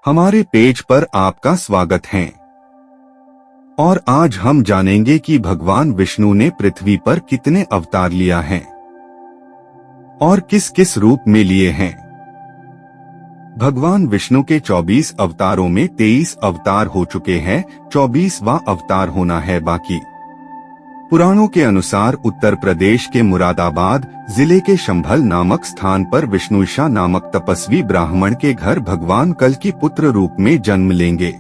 हमारे पेज पर आपका स्वागत है और आज हम जानेंगे कि भगवान विष्णु ने पृथ्वी पर कितने अवतार लिया है और किस किस रूप में लिए हैं। भगवान विष्णु के 24 अवतारों में 23 अवतार हो चुके हैं, 24वां अवतार होना है बाकी। पुराणों के अनुसार उत्तर प्रदेश के मुरादाबाद जिले के शंभल नामक स्थान पर विष्णुशा नामक तपस्वी ब्राह्मण के घर भगवान कल की पुत्र रूप में जन्म लेंगे।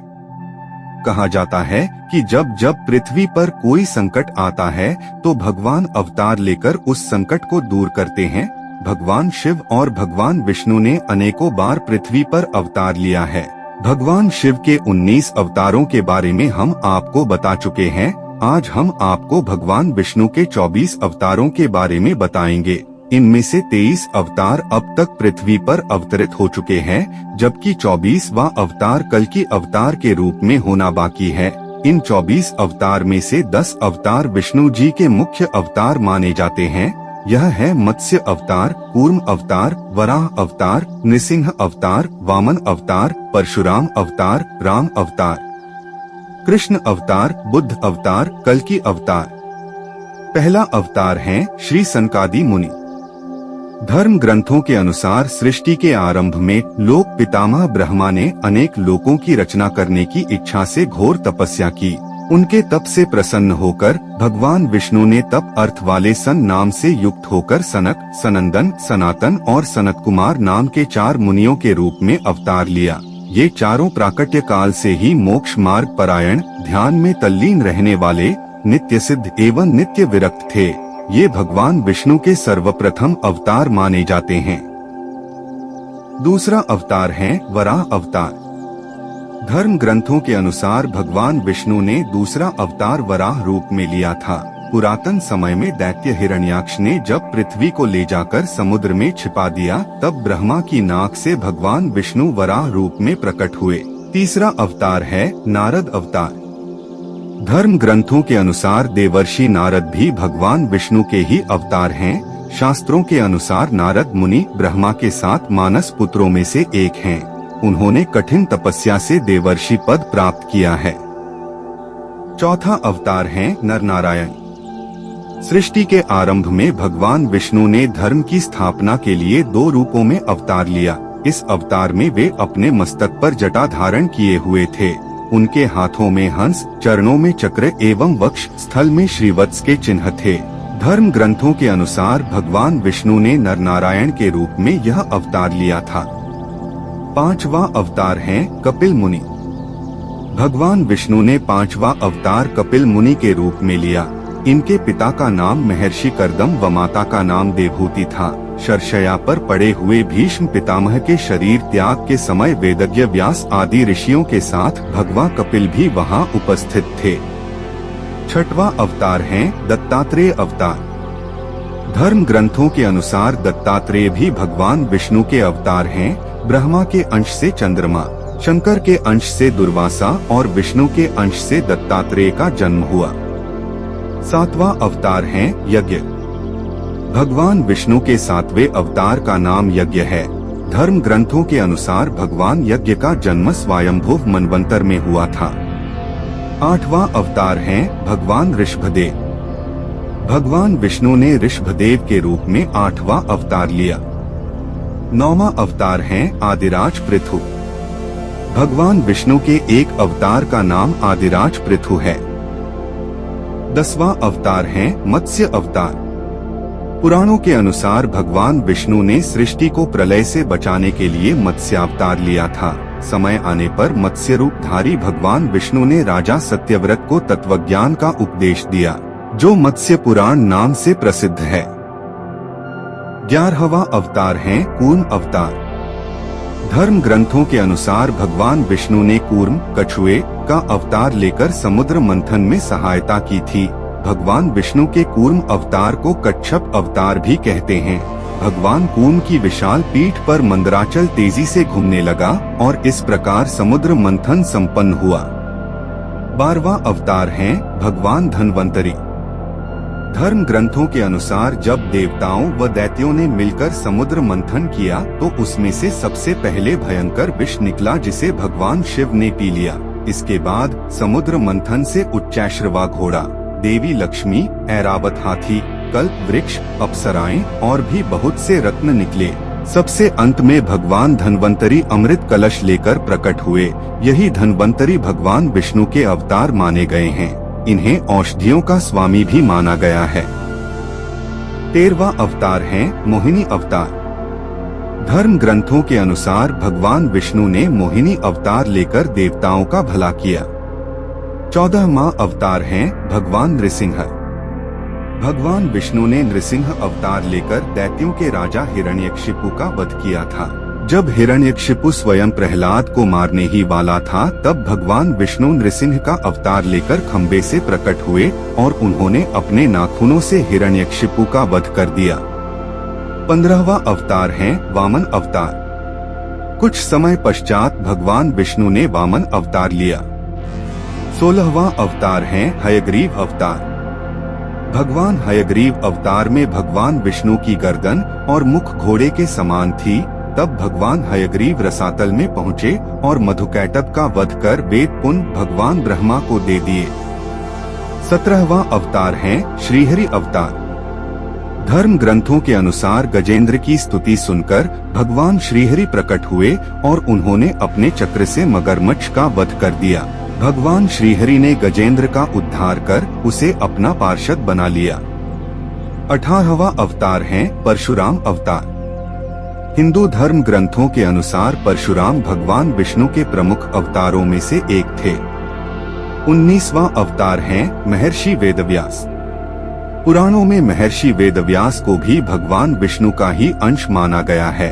कहा जाता है कि जब जब पृथ्वी पर कोई संकट आता है तो भगवान अवतार लेकर उस संकट को दूर करते हैं। भगवान शिव और भगवान विष्णु ने अनेकों बार पृथ्वी पर अवतार लिया है। भगवान शिव के 19 अवतारों के बारे में हम आपको बता चुके हैं। आज हम आपको भगवान विष्णु के 24 अवतारों के बारे में बताएंगे। इनमें से 23 अवतार अब तक पृथ्वी पर अवतरित हो चुके हैं, जबकि 24वां अवतार कल की अवतार के रूप में होना बाकी है। इन 24 अवतार में से 10 अवतार विष्णु जी के मुख्य अवतार माने जाते हैं। यह है मत्स्य अवतार, कूर्म अवतार, वराह अवतार, नृसिंह अवतार, वामन अवतार, परशुराम अवतार, राम अवतार, कृष्ण अवतार, बुद्ध अवतार, कल्कि अवतार। पहला अवतार है श्री सनकादि मुनि। धर्म ग्रंथों के अनुसार सृष्टि के आरंभ में लोक पितामह ब्रह्मा ने अनेक लोकों की रचना करने की इच्छा से घोर तपस्या की। उनके तप से प्रसन्न होकर भगवान विष्णु ने तप अर्थ वाले सन नाम से युक्त होकर सनक, सनंदन, सनातन और सनत कुमार नाम के 4 मुनियों के रूप में अवतार लिया। ये चारों प्राकट्य काल से ही मोक्ष मार्ग परायण, ध्यान में तल्लीन रहने वाले, नित्य सिद्ध एवं नित्य विरक्त थे। ये भगवान विष्णु के सर्वप्रथम अवतार माने जाते हैं। दूसरा अवतार है वराह अवतार। धर्म ग्रंथों के अनुसार भगवान विष्णु ने दूसरा अवतार वराह रूप में लिया था। पुरातन समय में दैत्य हिरण्याक्ष ने जब पृथ्वी को ले जाकर समुद्र में छिपा दिया, तब ब्रह्मा की नाक से भगवान विष्णु वराह रूप में प्रकट हुए। तीसरा अवतार है नारद अवतार। धर्म ग्रंथों के अनुसार देवर्षि नारद भी भगवान विष्णु के ही अवतार हैं। शास्त्रों के अनुसार नारद मुनि ब्रह्मा के 7 मानस पुत्रों में से एक हैं। उन्होंने कठिन तपस्या से देवर्षि पद प्राप्त किया है। चौथा अवतार है नर नारायण। सृष्टि के आरंभ में भगवान विष्णु ने धर्म की स्थापना के लिए 2 रूपों में अवतार लिया। इस अवतार में वे अपने मस्तक पर जटा धारण किए हुए थे। उनके हाथों में हंस, चरणों में चक्र एवं वक्ष स्थल में श्रीवत्स के चिन्ह थे। धर्म ग्रंथों के अनुसार भगवान विष्णु ने नर नारायण के रूप में यह अवतार लिया था। 5वां अवतार है कपिल मुनि। भगवान विष्णु ने 5वां अवतार कपिल मुनि के रूप में लिया। इनके पिता का नाम महर्षि कर्दम व माता का नाम देवहूति था। शरशया पर पड़े हुए भीष्म पितामह के शरीर त्याग के समय वेदज्ञ व्यास आदि ऋषियों के साथ भगवान कपिल भी वहां उपस्थित थे। 6वां अवतार है दत्तात्रेय अवतार। धर्म ग्रंथों के अनुसार दत्तात्रेय भी भगवान विष्णु के अवतार हैं। ब्रह्मा के अंश से चंद्रमा, शंकर के अंश से दुर्वासा और विष्णु के अंश से दत्तात्रेय का जन्म हुआ। 7वां अवतार है यज्ञ। भगवान विष्णु के 7वें अवतार का नाम यज्ञ है। धर्म ग्रंथों के अनुसार भगवान यज्ञ का जन्म स्वयंभुव मनवंतर में हुआ था। 8वां अवतार है भगवान ऋषभदेव। भगवान विष्णु ने ऋषभदेव के रूप में 8वां अवतार लिया। 9वां अवतार है आदिराज पृथु। भगवान विष्णु के एक अवतार का नाम आदिराज पृथु है। 10वां अवतार है मत्स्य अवतार। पुराणों के अनुसार भगवान विष्णु ने सृष्टि को प्रलय से बचाने के लिए मत्स्यावतार लिया था। समय आने पर मत्स्य रूपधारी भगवान विष्णु ने राजा सत्यव्रत को तत्वज्ञान का उपदेश दिया, जो मत्स्य पुराण नाम से प्रसिद्ध है। 11वां अवतार है कूर्म अवतार। धर्म ग्रंथों के अनुसार भगवान विष्णु ने कूर्म, कछुए का अवतार लेकर समुद्र मंथन में सहायता की थी। भगवान विष्णु के कूर्म अवतार को कच्छप अवतार भी कहते हैं। भगवान कूर्म की विशाल पीठ पर मंदराचल तेजी से घूमने लगा और इस प्रकार समुद्र मंथन संपन्न हुआ। 12वां अवतार है भगवान धन्वंतरी। धर्म ग्रंथों के अनुसार जब देवताओं व दैत्यों ने मिलकर समुद्र मंथन किया तो उसमें से सबसे पहले भयंकर विष निकला जिसे भगवान शिव ने पी लिया। इसके बाद समुद्र मंथन से उच्चैश्रवा घोड़ा, देवी लक्ष्मी, ऐरावत हाथी, कल्प वृक्ष, अप्सराएं और भी बहुत से रत्न निकले। सबसे अंत में भगवान धन्वंतरी अमृत कलश लेकर प्रकट हुए। यही धन्वंतरी भगवान विष्णु के अवतार माने गए हैं। इन्हें औषधियों का स्वामी भी माना गया है। 13वां अवतार है मोहिनी अवतार। धर्म ग्रंथों के अनुसार भगवान विष्णु ने मोहिनी अवतार लेकर देवताओं का भला किया। 14वां अवतार है भगवान नृसिंह। भगवान विष्णु ने नृसिंह अवतार लेकर दैत्यों के राजा हिरण्यकशिपु का वध किया था। जब हिरण्यकशिपु स्वयं प्रहलाद को मारने ही वाला था तब भगवान विष्णु नृसिंह का अवतार लेकर खंबे से प्रकट हुए और उन्होंने अपने नाखूनों से हिरण्यकशिपु का वध कर दिया। 15वां अवतार है वामन अवतार। कुछ समय पश्चात भगवान विष्णु ने वामन अवतार लिया। 16वां अवतार है हयग्रीव अवतार। भगवान हयग्रीव अवतार में भगवान विष्णु की गर्दन और मुख घोड़े के समान थी। तब भगवान हयग्रीव रसातल में पहुँचे और मधुकैटभ का वध कर वेद पुण्य भगवान ब्रह्मा को दे दिए। 17वां अवतार है श्रीहरि अवतार। धर्म ग्रंथों के अनुसार गजेंद्र की स्तुति सुनकर भगवान श्रीहरि प्रकट हुए और उन्होंने अपने चक्र से मगरमच्छ का वध कर दिया। भगवान श्रीहरि ने गजेंद्र का उद्धार कर उसे अपना पार्षद बना लिया। 18वां अवतार है परशुराम अवतार। हिंदू धर्म ग्रंथों के अनुसार परशुराम भगवान विष्णु के प्रमुख अवतारों में से एक थे। 19वां अवतार है महर्षि वेदव्यास। पुराणों में महर्षि वेदव्यास को भी भगवान विष्णु का ही अंश माना गया है।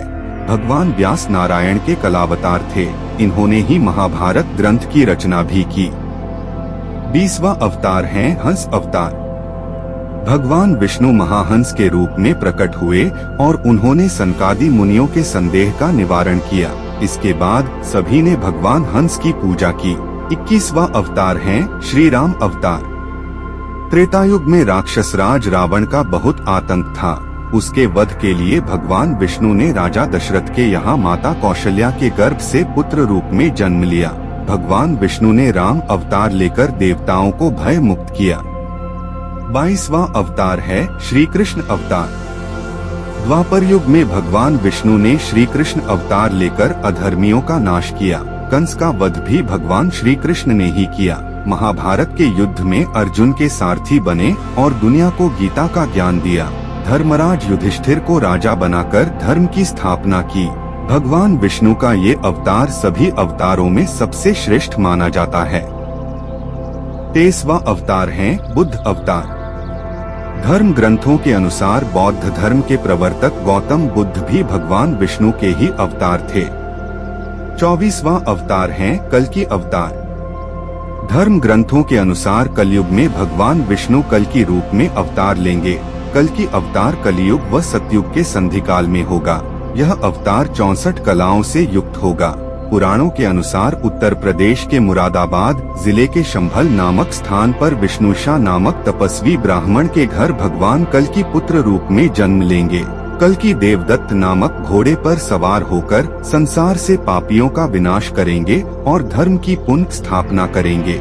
भगवान व्यास नारायण के कलावतार थे। इन्होंने ही महाभारत ग्रंथ की रचना भी की। 20वां अवतार है हंस अवतार। भगवान विष्णु महाहंस के रूप में प्रकट हुए और उन्होंने सनकादि मुनियों के संदेह का निवारण किया। इसके बाद सभी ने भगवान हंस की पूजा की। 21वां अवतार है श्री राम अवतार। त्रेतायुग में राक्षस राज रावण का बहुत आतंक था। उसके वध के लिए भगवान विष्णु ने राजा दशरथ के यहाँ माता कौशल्या के गर्भ से पुत्र रूप में जन्म लिया। भगवान विष्णु ने राम अवतार लेकर देवताओं को भय मुक्त किया। 22वां अवतार है श्री कृष्ण अवतार। द्वापर युग में भगवान विष्णु ने श्री कृष्ण अवतार लेकर अधर्मियों का नाश किया। कंस का वध भी भगवान श्री कृष्ण ने ही किया। महाभारत के युद्ध में अर्जुन के सारथी बने और दुनिया को गीता का ज्ञान दिया। धर्मराज युधिष्ठिर को राजा बनाकर धर्म की स्थापना की। भगवान विष्णु का ये अवतार सभी अवतारों में सबसे श्रेष्ठ माना जाता है। 23वां अवतार है बुद्ध अवतार। धर्म ग्रंथों के अनुसार बौद्ध धर्म के प्रवर्तक गौतम बुद्ध भी भगवान विष्णु के ही अवतार थे। 24वां अवतार है कल्कि अवतार। धर्म ग्रंथों के अनुसार कलयुग में भगवान विष्णु कल्कि रूप में अवतार लेंगे। कल्कि अवतार कलियुग व सतयुग के संधिकाल में होगा। यह अवतार 64 कलाओं से युक्त होगा। पुराणों के अनुसार उत्तर प्रदेश के मुरादाबाद जिले के शंभल नामक स्थान पर विष्णुशा नामक तपस्वी ब्राह्मण के घर भगवान कल्कि पुत्र रूप में जन्म लेंगे। कल्कि देवदत्त नामक घोड़े पर सवार होकर संसार से पापियों का विनाश करेंगे और धर्म की पुनः स्थापना करेंगे।